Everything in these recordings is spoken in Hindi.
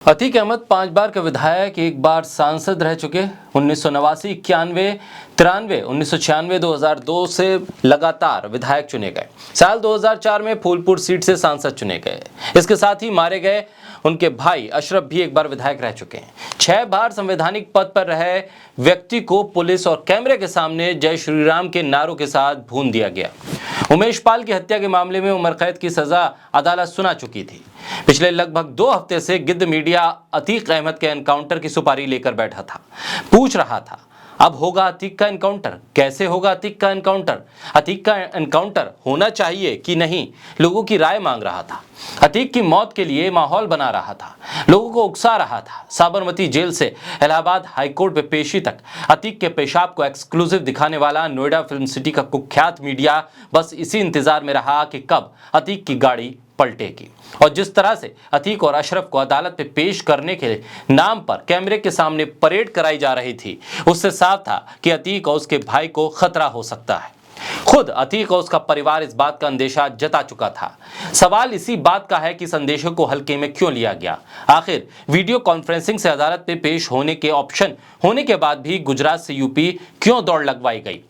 अतीक अहमद 5 बार के विधायक, एक बार सांसद रह चुके। 1989, 91, 93, 1996, 2002 से लगातार विधायक चुने गए। साल 2004 में फूलपुर सीट से सांसद चुने गए। इसके साथ ही मारे गए उनके भाई अशरफ भी एक बार विधायक रह चुके हैं। 6 बार संवैधानिक पद पर रहे व्यक्ति को पुलिस और कैमरे के सामने जय श्री राम के नारों के साथ भून दिया गया। उमेश पाल की हत्या के मामले में उम्र कैद की सजा अदालत सुना चुकी थी। पिछले लगभग 2 हफ्ते से गिद्ध मीडिया अतीक अहमद के एनकाउंटर की सुपारी लेकर बैठा था, पूछ रहा था अब होगा अतीक का एनकाउंटर, कैसे होगा अतीक का एनकाउंटर, अतीक का एनकाउंटर होना चाहिए कि नहीं, लोगों की राय मांग रहा था। अतीक की मौत के लिए माहौल बना रहा था, लोगों को उकसा रहा था। साबरमती जेल से इलाहाबाद हाईकोर्ट में पेशी तक अतीक के पेशाब को एक्सक्लूसिव दिखाने वाला नोएडा फिल्म सिटी का कुख्यात मीडिया बस इसी इंतजार में रहा कि कब अतीक की गाड़ी पलटेगी। और जिस तरह से अतीक और अशरफ को अदालत में पेश करने के नाम पर कैमरे के सामने परेड कराई जा रही थी, उससे साफ था कि अतीक और उसके भाई को खतरा हो सकता है। खुद अतीक और उसका परिवार इस बात का अंदेशा जता चुका था। सवाल इसी बात का है कि संदेशों को हल्के में क्यों लिया गया। आखिर वीडियो कॉन्फ्रेंसिंग से अदालत में पेश होने के ऑप्शन होने के बाद भी गुजरात से यूपी क्यों दौड़ लगवाई गई।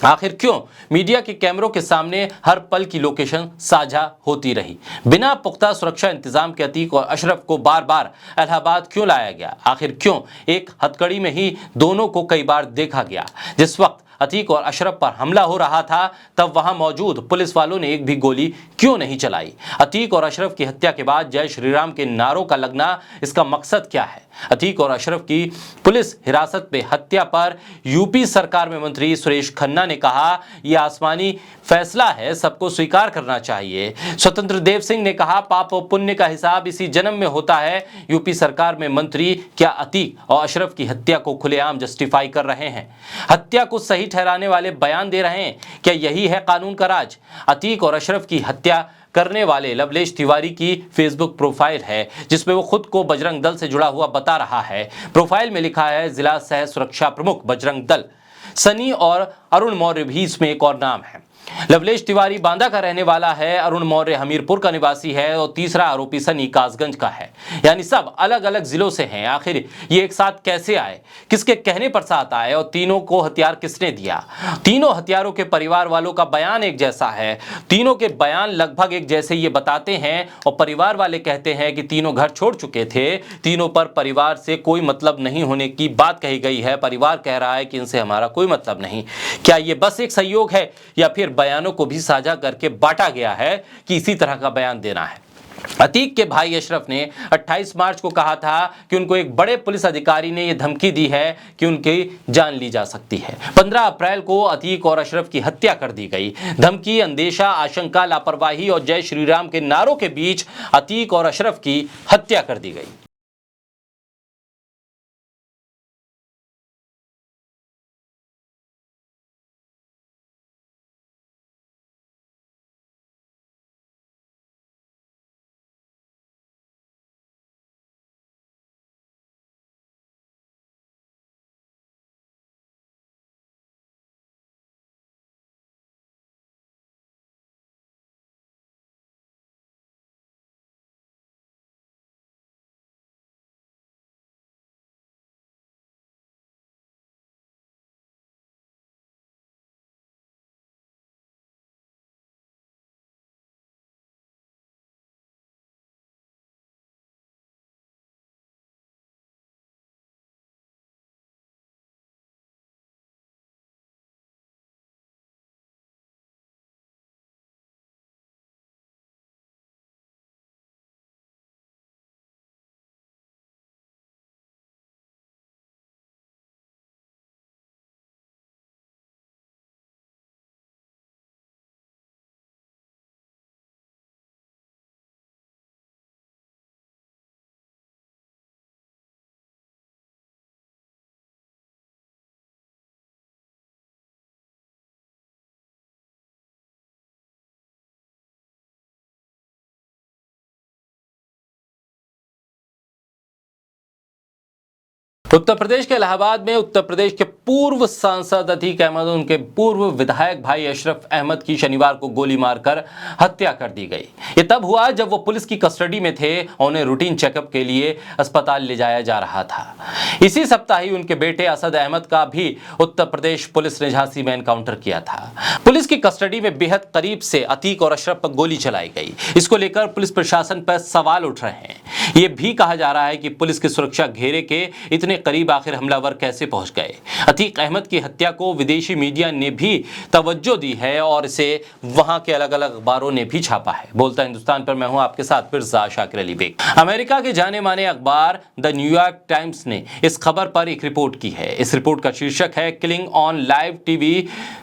आखिर क्यों मीडिया के कैमरों के सामने हर पल की लोकेशन साझा होती रही। बिना पुख्ता सुरक्षा इंतजाम के अतीक और अशरफ को बार बार इलाहाबाद क्यों लाया गया। आखिर क्यों एक हथकड़ी में ही दोनों को कई बार देखा गया। जिस वक्त अतीक और अशरफ पर हमला हो रहा था तब वहां मौजूद पुलिस वालों ने एक भी गोली क्यों नहीं चलाई। अतीक और अशरफ की हत्या के बाद जय श्री राम के नारों का लगना, इसका मकसद क्या है। अतीक और अशरफ की पुलिस हिरासत में हत्या पर यूपी सरकार में मंत्री सुरेश खन्ना ने कहा, यह आसमानी फैसला है, सबको स्वीकार करना चाहिए। स्वतंत्र देव सिंह ने कहा, पाप और पुण्य का हिसाब इसी जन्म में होता है। यूपी सरकार में मंत्री क्या अतीक और अशरफ की हत्या को खुलेआम जस्टिफाई कर रहे हैं, हत्या को सही ठहराने वाले बयान दे रहे हैं। क्या यही है कानून का राज। अतीक और अशरफ की हत्या करने वाले लवलेश तिवारी की फेसबुक प्रोफाइल है जिसमें वो खुद को बजरंग दल से जुड़ा हुआ बता रहा है। प्रोफाइल में लिखा है जिला सह सुरक्षा प्रमुख बजरंग दल। सनी और अरुण मौर्य भी इसमें एक और नाम है। लवलेश तिवारी बांदा का रहने वाला है, अरुण मौर्य हमीरपुर का निवासी है और तीसरा आरोपी सनी कासगंज का है। यानी सब अलग अलग जिलों से हैं। आखिर ये एक साथ कैसे आए, किसके कहने पर साथ आए और तीनों को हथियार किसने दिया। तीनों हथियारों के परिवार वालों का बयान एक जैसा है, तीनों के बयान लगभग एक जैसे ये बताते हैं और परिवार वाले कहते हैं कि तीनों घर छोड़ चुके थे, तीनों पर परिवार से कोई मतलब नहीं होने की बात कही गई है। परिवार कह रहा है कि इनसे हमारा कोई मतलब नहीं। क्या ये बस एक सहयोग है या फिर बयानों को भी साझा करके बांटा गया है कि इसी तरह का बयान देना है। अतीक के भाई अशरफ ने 28 मार्च को कहा था कि उनको एक बड़े पुलिस अधिकारी ने यह धमकी दी है कि उनकी जान ली जा सकती है। 15 अप्रैल को अतीक और अशरफ की हत्या कर दी गई। धमकी, अंदेशा, आशंका, लापरवाही और जय श्री राम के नारों के बीच अतीक और अशरफ की हत्या कर दी गई। उत्तर प्रदेश के इलाहाबाद में उत्तर प्रदेश के पूर्व सांसद अतीक अहमद और उनके पूर्व विधायक भाई अशरफ अहमद की शनिवार को गोली मारकर हत्या कर दी गई। ये तब हुआ जब वो पुलिस की कस्टडी में थे और उन्हें रूटीन चेकअप के लिए अस्पताल ले जाया जा रहा था। इसी सप्ताह ही उनके बेटे असद अहमद का भी उत्तर प्रदेश पुलिस ने झांसी में एनकाउंटर किया था। पुलिस की कस्टडी में बेहद करीब से अतीक और अशरफ पर गोली चलाई गई। इसको लेकर पुलिस प्रशासन पर सवाल उठ रहे हैं। ये भी कहा जा रहा है कि पुलिस के सुरक्षा घेरे के इतने करीब आखिर हमलावर कैसे पहुंच गए। अतीक अहमद की हत्या को विदेशी मीडिया ने भी तवज्जो दी है और इसे वहां के अलग अलग अखबारों ने भी छापा है। बोलता हिंदुस्तान पर मैं हूं आपके साथ फिरजा शाकिर अली बेग। अमेरिका के जाने माने अखबार द न्यूयॉर्क टाइम्स ने इस खबर पर एक रिपोर्ट की है। इस रिपोर्ट का शीर्षक है killing on live TV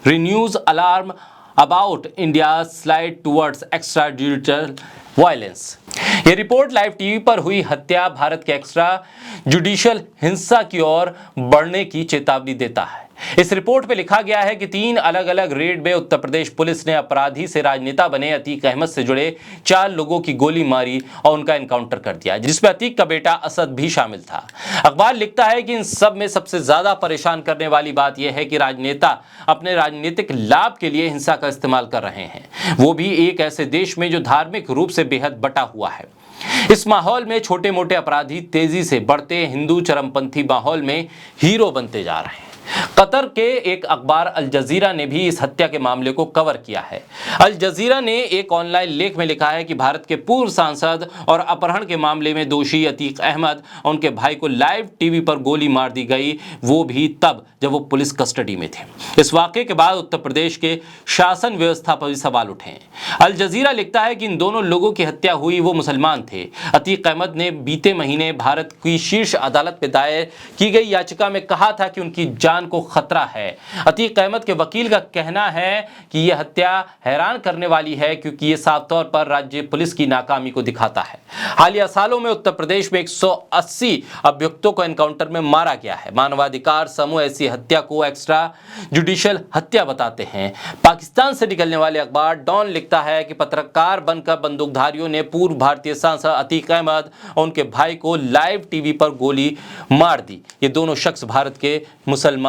renews alarm about India slide towards extra judicial violence. यह रिपोर्ट लाइव टीवी पर हुई हत्या भारत के एक्स्ट्रा जुडिशियल हिंसा की ओर बढ़ने की चेतावनी देता है। इस रिपोर्ट में लिखा गया है कि 3 अलग अलग रेड में उत्तर प्रदेश पुलिस ने अपराधी से राजनेता बने अतीक अहमद से जुड़े 4 लोगों की गोली मारी और उनका एनकाउंटर कर दिया, जिसमें अतीक का बेटा असद भी शामिल था। अखबार लिखता है कि इन सब में सबसे ज्यादा परेशान करने वाली बात यह है कि राजनेता अपने राजनीतिक लाभ के लिए हिंसा का इस्तेमाल कर रहे हैं, वो भी एक ऐसे देश में जो धार्मिक रूप से बेहद बटा हुआ है। इस माहौल में छोटे मोटे अपराधी तेजी से बढ़ते हिंदू चरमपंथी माहौल में हीरो बनते जा रहे हैं। कतर के एक अखबार अल जजीरा ने भी इस हत्या के मामले को कवर किया है। अल जजीरा ने एक ऑनलाइन लेख में लिखा है कि भारत के पूर्व सांसद और अपहरण के मामले में दोषी अतीक अहमद और उनके भाई को लाइव टीवी पर गोली मार दी गई, वो भी तब जब वो पुलिस कस्टडी में थे। इस वाकये के बाद उत्तर प्रदेश के शासन व्यवस्था पर भी सवाल उठे। अल जजीरा लिखता है कि इन दोनों लोगों की हत्या हुई वो मुसलमान थे। अतीक अहमद ने बीते महीने भारत की शीर्ष अदालत में दायर की गई याचिका में कहा था कि उनकी जान को खतरा है। अतीक अहमद के वकील का कहना है कि यह हत्या हैरान करने वाली है क्योंकि यह साफ तौर पर राज्य पुलिस की नाकामी को दिखाता है। हालिया सालों में उत्तर प्रदेश में 180 अभियुक्तों को एनकाउंटर में मारा गया है। मानवाधिकार समूह ऐसी हत्या को एक्स्ट्रा जुडिशियल हत्या बताते हैं। पाकिस्तान से निकलने वाले अखबार डॉन लिखता है कि पत्रकार बनकर बंदूकधारियों ने पूर्व भारतीय सांसद अतीक अहमद और उनके भाई को लाइव टीवी पर गोली मार दी। ये दोनों शख्स भारत के मुसलमान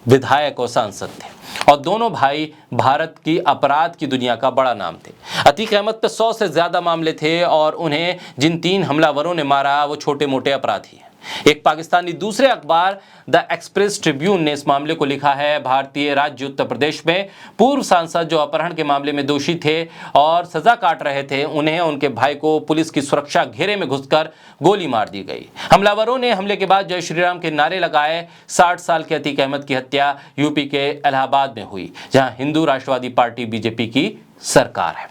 विधायक और सांसद थे और दोनों भाई भारत की अपराध की दुनिया का बड़ा नाम थे। अतीक अहमद पे 100 से ज्यादा मामले थे और उन्हें जिन 3 हमलावरों ने मारा वो छोटे मोटे अपराधी हैं। एक पाकिस्तानी दूसरे अखबार द एक्सप्रेस ट्रिब्यून ने इस मामले को लिखा है भारतीय राज्य उत्तर प्रदेश में पूर्व सांसद जो अपहरण के मामले में दोषी थे और सजा काट रहे थे, उन्हें उनके भाई को पुलिस की सुरक्षा घेरे में घुसकर गोली मार दी गई। हमलावरों ने हमले के बाद जय श्री राम के नारे लगाए। 60 साल के अतीक अहमद की हत्या यूपी के इलाहाबाद में हुई, जहां हिंदू राष्ट्रवादी पार्टी बीजेपी की सरकार है।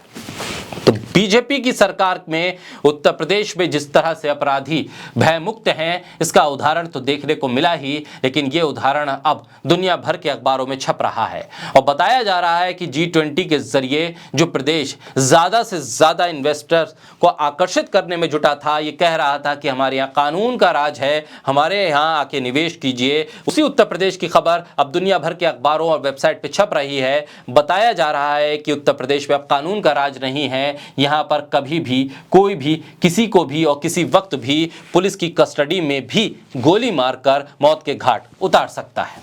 तो बीजेपी की सरकार में उत्तर प्रदेश में जिस तरह से अपराधी भयमुक्त हैं, इसका उदाहरण तो देखने को मिला ही, लेकिन ये उदाहरण अब दुनिया भर के अखबारों में छप रहा है और बताया जा रहा है कि G20 के जरिए जो प्रदेश ज्यादा से ज्यादा इन्वेस्टर्स को आकर्षित करने में जुटा था, ये कह रहा था कि हमारे यहाँ कानून का राज है, हमारे यहाँ आके निवेश कीजिए, उसी उत्तर प्रदेश की खबर अब दुनिया भर के अखबारों और वेबसाइट पर छप रही है। बताया जा रहा है कि उत्तर प्रदेश में अब कानून का राज नहीं है, यहाँ पर कभी भी कोई भी किसी को भी और किसी वक्त भी पुलिस की कस्टडी में भी गोली मारकर मौत के घाट उतार सकता है।